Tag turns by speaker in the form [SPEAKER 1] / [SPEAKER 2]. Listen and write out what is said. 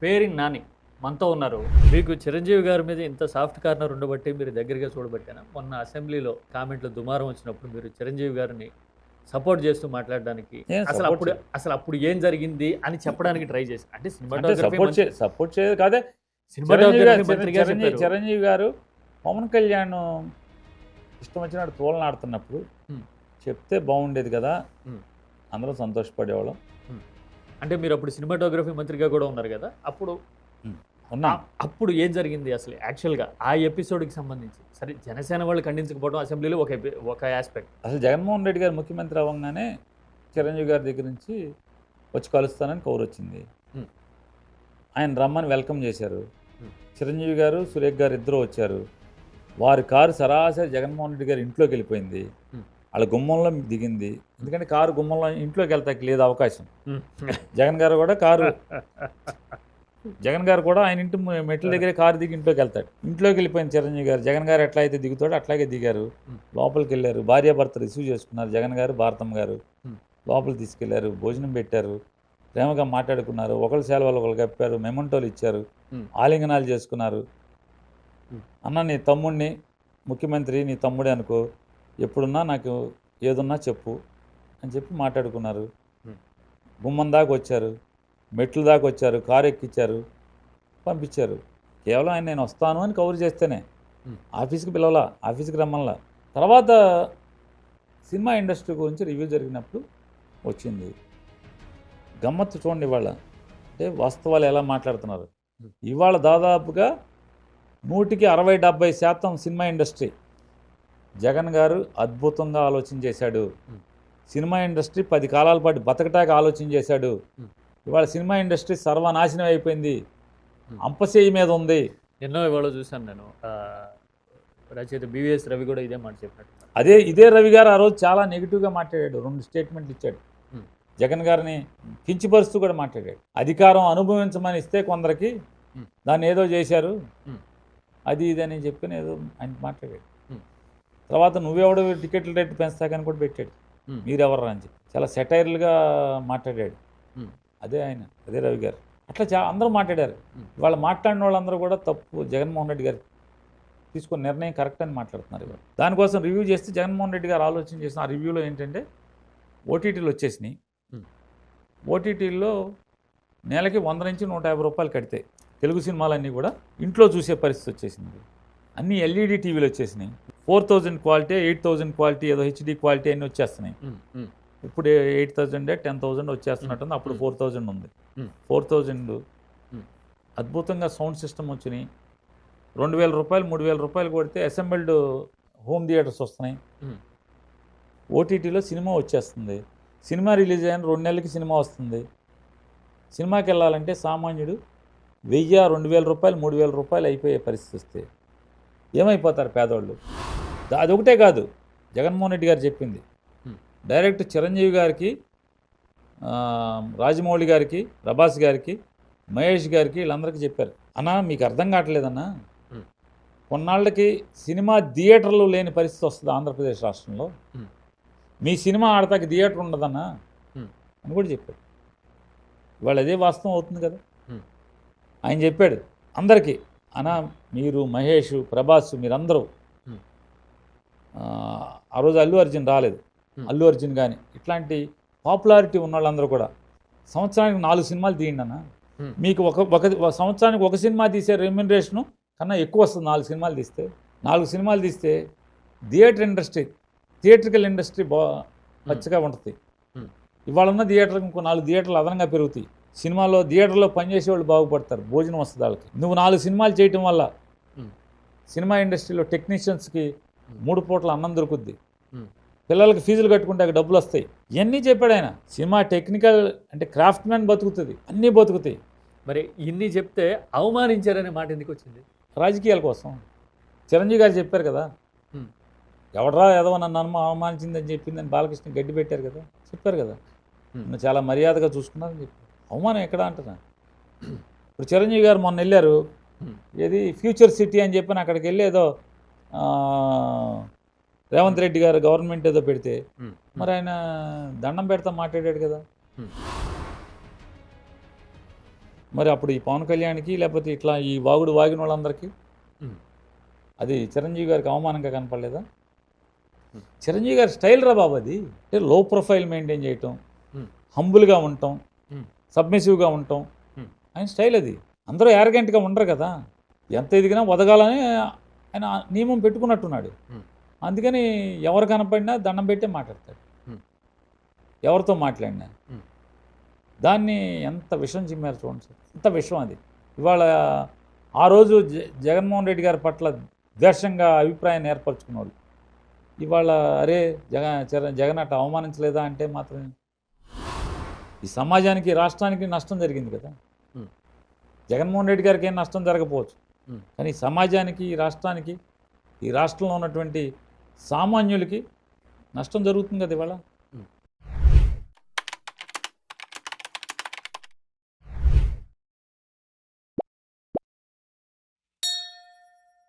[SPEAKER 1] Pairing Nani మనతో ఉన్నారు. మీకు చిరంజీవి గారి మీద ఇంత సాఫ్ట్ కార్నర్ ఉండబట్టి మీరు దగ్గరగా చూడబట్టానా? మొన్న అసెంబ్లీలో కామెంట్లు దుమారం వచ్చినప్పుడు మీరు చిరంజీవి గారిని సపోర్ట్ చేస్తూ మాట్లాడడానికి అసలు అప్పుడు ఏం జరిగింది అని చెప్పడానికి ట్రై చేసి అంటే
[SPEAKER 2] సపోర్ట్ చేయదు కాదే. చిరంజీవి గారు పవన్ కళ్యాణ్ ఇష్టం వచ్చినట్టు తోలనాడుతున్నప్పుడు చెప్తే బాగుండేది కదా, అందరూ సంతోషపడేవాళ్ళం.
[SPEAKER 1] అంటే మీరు అప్పుడు సినిమాటోగ్రఫీ మంత్రిగా కూడా ఉన్నారు కదా, అప్పుడు ఏం జరిగింది అసలు యాక్చువల్గా ఆ ఎపిసోడ్కి సంబంధించి? సరే, జనసేన వాళ్ళు ఖండించకపోవడం అసెంబ్లీలో ఒక ఆస్పెక్ట్.
[SPEAKER 2] అసలు జగన్మోహన్ రెడ్డి గారు ముఖ్యమంత్రి అవ్వగానే చిరంజీవి గారి దగ్గర నుంచి వచ్చి కలుస్తానని కౌరు వచ్చింది. ఆయన రమ్మని వెల్కమ్ చేశారు. చిరంజీవి గారు సురేఖ్ గారు ఇద్దరు వచ్చారు. వారి కారు సరాసరి జగన్మోహన్ రెడ్డి గారి ఇంట్లోకి వెళ్ళిపోయింది. వాళ్ళ గుమ్మంలో దిగింది. ఎందుకంటే కారు గుమ్మంలో ఇంట్లోకి వెళ్తాకి లేదు అవకాశం. జగన్ గారు కూడా ఆయన ఇంటి మెట్ల దగ్గరే కారు దిగి ఇంట్లోకి వెళ్తాడు. ఇంట్లోకి వెళ్ళిపోయింది చిరంజీవి గారు. జగన్ గారు ఎట్లా అయితే దిగుతాడో అట్లాగే దిగారు. లోపలికి వెళ్ళారు. భార్యాభర్త రిసీవ్ చేసుకున్నారు. జగన్ గారు భారతమ్మ గారు లోపలికి తీసుకెళ్లారు. భోజనం పెట్టారు. ప్రేమగా మాట్లాడుకున్నారు. ఒకరి సేవలు ఒకరు కప్పారు. మెమంటోలు ఇచ్చారు. ఆలింగనాలు చేసుకున్నారు. అన్న, నీ తమ్ముడిని ముఖ్యమంత్రి నీ తమ్ముడే అనుకో, ఎప్పుడున్నా నాకు ఏదున్నా చెప్పు అని చెప్పి మాట్లాడుకున్నారు. గుమ్మం దాకా వచ్చారు. మెట్లు దాకా వచ్చారు. కారు ఎక్కించారు. పంపించారు. కేవలం ఆయన నేను వస్తాను అని కవర్ చేస్తేనే, ఆఫీస్కి పిలవాలా, ఆఫీస్కి రమ్మల్లా. తర్వాత సినిమా ఇండస్ట్రీ గురించి రివ్యూ జరిగినప్పుడు వచ్చింది. గమ్మత్తు చూడండి. ఇవాళ అంటే వాస్తవాలు ఎలా మాట్లాడుతున్నారు. ఇవాళ దాదాపుగా 100కి 60-70% సినిమా ఇండస్ట్రీ జగన్ గారు అద్భుతంగా ఆలోచన చేశాడు. సినిమా ఇండస్ట్రీ 10 కాలాల పాటు బతకటానికి ఆలోచన చేశాడు. ఇవాళ సినిమా ఇండస్ట్రీ సర్వనాశనం అయిపోయింది. అంపశేయి మీద ఉంది.
[SPEAKER 1] ఎన్నో ఇవాళ చూశాను నేను. రచయిత బివిఎస్ రవి కూడా ఇదే మాట చెప్పినట్టు.
[SPEAKER 2] ఇదే రవి గారు ఆ రోజు చాలా నెగిటివ్గా మాట్లాడాడు. 2 స్టేట్మెంట్లు ఇచ్చాడు. జగన్ గారిని కించిపరుస్తూ కూడా మాట్లాడాడు. అధికారం అనుభవించమని ఇస్తే కొందరికి దాన్ని ఏదో చేశారు, అది ఇది అని చెప్పి ఏదో ఆయన మాట్లాడాడు. తర్వాత నువ్వెవడు టికెట్ల రేట్లు పెంచుతాకని కూడా పెట్టాడు. మీరెవరు అని చెప్పి చాలా సెటైర్లుగా మాట్లాడాడు. అదే రవి గారు. అట్లా అందరూ మాట్లాడారు. వాళ్ళు మాట్లాడిన వాళ్ళందరూ కూడా తప్పు, జగన్మోహన్ రెడ్డి గారు తీసుకున్న నిర్ణయం కరెక్ట్ అని మాట్లాడుతున్నారు. ఇవాళ దానికోసం రివ్యూ చేస్తే జగన్మోహన్ రెడ్డి గారు ఆలోచన చేసిన ఆ రివ్యూలో ఏంటంటే ఓటీటీలు వచ్చేసినాయి. ఓటీటీల్లో నెలకి 100 నుంచి 150 రూపాయలు కడితే తెలుగు సినిమాలన్నీ కూడా ఇంట్లో చూసే పరిస్థితి వచ్చేసింది. అన్నీ ఎల్ఈడి టీవీలు వచ్చేసినాయి. 4000 క్వాలిటీ, 8000 క్వాలిటీ, ఏదో హెచ్డి క్వాలిటీ అన్నీ వచ్చేస్తున్నాయి. ఇప్పుడు 8000 10,000 వచ్చేస్తున్నట్టుంది. అప్పుడు 4000 ఉంది. 4000 అద్భుతంగా సౌండ్ సిస్టమ్ వచ్చినాయి. 2000 రూపాయలు 3000 రూపాయలు కొడితే అసెంబ్ల్డ్ హోమ్ థియేటర్స్ వస్తున్నాయి. ఓటీటీలో సినిమా వచ్చేస్తుంది. సినిమా రిలీజ్ అయిన 2 నెలలకి సినిమా వస్తుంది. సినిమాకి వెళ్ళాలంటే సామాన్యుడు 1000, 2000 రూపాయలు, 3000 రూపాయలు అయిపోయే పరిస్థితి వస్తే ఏమైపోతారు పేదవాళ్ళు? అదొకటే కాదు, జగన్మోహన్ రెడ్డి గారు చెప్పింది డైరెక్ట్ చిరంజీవి గారికి, రాజమౌళి గారికి, ప్రభాస్ గారికి, మహేష్ గారికి, వీళ్ళందరికీ చెప్పారు. అన్నా, మీకు అర్థం కావట్లేదన్నా, కొన్నాళ్ళకి సినిమా థియేటర్లు లేని పరిస్థితి వస్తుంది ఆంధ్రప్రదేశ్ రాష్ట్రంలో. మీ సినిమా ఆడతాకి థియేటర్ ఉండదన్నా అని కూడా చెప్పాడు. ఇవాళ అదే వాస్తవం అవుతుంది కదా. ఆయన చెప్పాడు అందరికీ, అన్నా మీరు మహేష్, ప్రభాస్, మీరందరూ, ఆ రోజు అల్లు అర్జున్ రాలేదు, అల్లు అర్జున్ కానీ ఇట్లాంటి పాపులారిటీ ఉన్న వాళ్ళందరూ కూడా సంవత్సరానికి 4 సినిమాలు తీయండి అన్న. మీకు ఒక సంవత్సరానికి ఒక సినిమా తీసే రెమ్యునరేషను కన్నా ఎక్కువ వస్తుంది 4 సినిమాలు తీస్తే. 4 సినిమాలు తీస్తే థియేట్రికల్ ఇండస్ట్రీ పచ్చగా ఉంటుంది. ఇవాళ ఉన్న థియేటర్కి ఇంకో 4 థియేటర్లు అదనంగా పెరుగుతాయి. సినిమాలో థియేటర్లో పనిచేసే వాళ్ళు బాగుపడతారు, భోజనం వస్తుంది వాళ్ళకి. నువ్వు 4 సినిమాలు చేయటం వల్ల సినిమా ఇండస్ట్రీలో టెక్నీషియన్స్కి 3 పూట్ల అన్నం దొరుకుద్ది, పిల్లలకి ఫీజులు కట్టుకుంటే డబ్బులు వస్తాయి. ఇవన్నీ చెప్పాడు ఆయన. సినిమా టెక్నికల్ అంటే క్రాఫ్ట్ మ్యాన్ బతుకుతుంది, అన్నీ బతుకుతాయి.
[SPEAKER 1] మరి ఇన్ని చెప్తే అవమానించారనే మాట ఎందుకు వచ్చింది?
[SPEAKER 2] రాజకీయాల కోసం. చిరంజీవి గారు చెప్పారు కదా, ఎవడరా ఏదో నన్ను అవమానించిందని చెప్పిందని బాలకృష్ణ గడ్డి పెట్టారు కదా, చెప్పారు కదా, నువ్వు చాలా మర్యాదగా చూసుకున్నారని చెప్పి. అవమానం ఎక్కడ అంటున్నా. ఇప్పుడు చిరంజీవి గారు మొన్న వెళ్ళారు, ఏది ఫ్యూచర్ సిటీ అని చెప్పి అక్కడికి వెళ్ళి ఏదో రేవంత్ రెడ్డి గారు గవర్నమెంట్ ఏదో పెడితే మరి ఆయన దండం పెడతా మాట్లాడాడు కదా. మరి అప్పుడు ఈ పవన్ కళ్యాణ్కి లేకపోతే ఇట్లా ఈ వాగుడు వాగిన వాళ్ళందరికీ
[SPEAKER 1] ఉమ్.
[SPEAKER 2] అది చిరంజీవి గారికి అవమానంగా కనపడలేదా? చిరంజీవి గారి స్టైల్ రా బాబు అది. అంటే లో ప్రొఫైల్ మెయింటైన్ చేయటం,
[SPEAKER 1] ఉమ్.
[SPEAKER 2] హంబుల్గా ఉండటం,
[SPEAKER 1] ఉమ్.
[SPEAKER 2] సబ్మిసివ్గా ఉండటం,
[SPEAKER 1] ఉమ్.
[SPEAKER 2] ఆయన స్టైల్ అది. అందరూ యారగెంట్గా ఉండరు కదా, ఎంత ఎదిగినా వదగాలని ఆయన నియమం పెట్టుకున్నట్టున్నాడు.
[SPEAKER 1] ఉమ్.
[SPEAKER 2] అందుకని ఎవరు కనపడినా దండం పెట్టే మాట్లాడతాడు,
[SPEAKER 1] ఉమ్.
[SPEAKER 2] ఎవరితో మాట్లాడినా.
[SPEAKER 1] ఉమ్.
[SPEAKER 2] దాన్ని ఎంత విషం చిమ్మారు చూడండి సార్, ఎంత విషం అది. ఇవాళ ఆ రోజు జగన్మోహన్ రెడ్డి గారి పట్ల ద్వేషంగా అభిప్రాయాన్ని ఏర్పరచుకున్నాడు. ఇవాళ అరే జగన్ అట్లా అవమానించలేదా అంటే మాత్రం ఈ సమాజానికి రాష్ట్రానికి నష్టం జరిగింది కదా.
[SPEAKER 1] ఉమ్.
[SPEAKER 2] జగన్మోహన్ రెడ్డి గారికి ఏం నష్టం జరగకపోవచ్చు,
[SPEAKER 1] ఉమ్.
[SPEAKER 2] కానీ సమాజానికి, ఈ రాష్ట్రానికి, ఈ రాష్ట్రంలో ఉన్నటువంటి సామాన్యులకి నష్టం జరుగుతుంది కదా ఇవాళ.